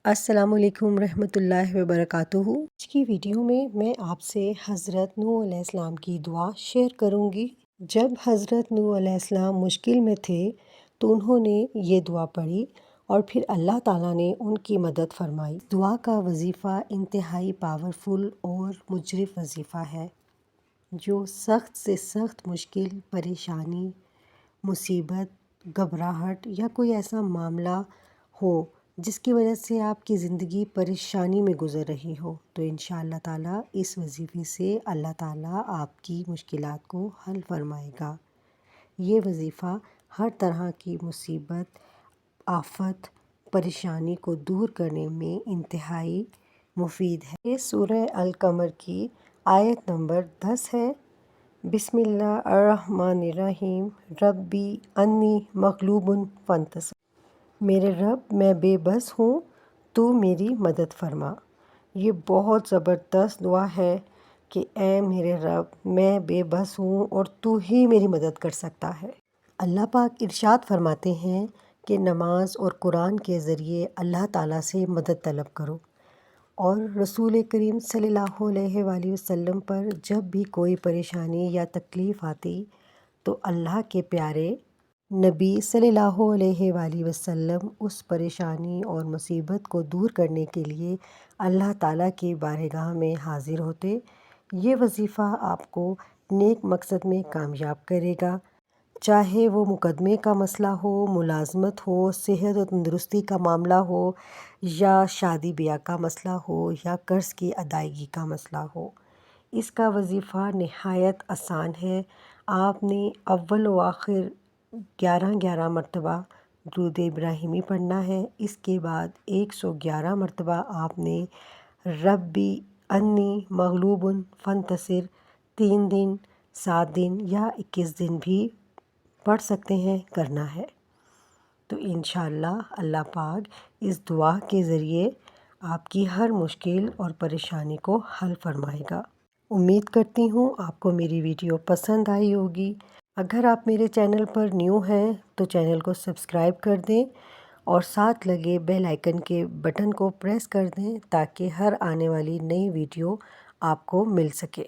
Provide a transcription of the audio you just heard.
السلام علیکم رحمۃ اللہ وبرکاتہ۔ آج کی ویڈیو میں آپ سے حضرت نوح علیہ السلام کی دعا شیئر کروں گی۔ جب حضرت نوح علیہ السلام مشکل میں تھے تو انہوں نے یہ دعا پڑھی اور پھر اللہ تعالیٰ نے ان کی مدد فرمائی۔ دعا کا وظیفہ انتہائی پاورفل اور مجرب وظیفہ ہے جو سخت سے سخت مشکل، پریشانی، مصیبت، گھبراہٹ یا کوئی ایسا معاملہ ہو جس کی وجہ سے آپ کی زندگی پریشانی میں گزر رہی ہو، تو انشاءاللہ تعالیٰ اس وظیفے سے اللہ تعالیٰ آپ کی مشکلات کو حل فرمائے گا۔ یہ وظیفہ ہر طرح کی مصیبت، آفت، پریشانی کو دور کرنے میں انتہائی مفید ہے۔ یہ سورہ القمر کی آیت نمبر 10 ہے۔ بسم اللہ الرحمن الرحیم، ربی انی مغلوب فانتصر۔ میرے رب، میں بے بس ہوں، تو میری مدد فرما۔ یہ بہت زبردست دعا ہے کہ اے میرے رب، میں بے بس ہوں اور تو ہی میری مدد کر سکتا ہے۔ اللہ پاک ارشاد فرماتے ہیں کہ نماز اور قرآن کے ذریعے اللہ تعالیٰ سے مدد طلب کرو، اور رسول کریم صلی اللہ علیہ وآلہ وسلم پر جب بھی کوئی پریشانی یا تکلیف آتی تو اللہ کے پیارے نبی صلی اللہ علیہ وآلہ وسلم اس پریشانی اور مصیبت کو دور کرنے کے لیے اللہ تعالیٰ کی بارگاہ میں حاضر ہوتے۔ یہ وظیفہ آپ کو نیک مقصد میں کامیاب کرے گا، چاہے وہ مقدمے کا مسئلہ ہو، ملازمت ہو، صحت و تندرستی کا معاملہ ہو، یا شادی بیاہ کا مسئلہ ہو، یا قرض کی ادائیگی کا مسئلہ ہو۔ اس کا وظیفہ نہایت آسان ہے۔ آپ نے اول و آخر 11 مرتبہ درود ابراہیمی پڑھنا ہے۔ اس کے بعد 111 مرتبہ آپ نے ربی انی مغلوب فانتصر 3 دن، 7 دن یا 21 دن بھی پڑھ سکتے ہیں، کرنا ہے۔ تو انشاءاللہ اللہ پاک اس دعا کے ذریعے آپ کی ہر مشکل اور پریشانی کو حل فرمائے گا۔ امید کرتی ہوں آپ کو میری ویڈیو پسند آئی ہوگی۔ اگر آپ میرے چینل پر نیو ہیں تو چینل کو سبسکرائب کر دیں اور ساتھ لگے بیل آئیکن کے بٹن کو پریس کر دیں تاکہ ہر آنے والی نئی ویڈیو آپ کو مل سکے۔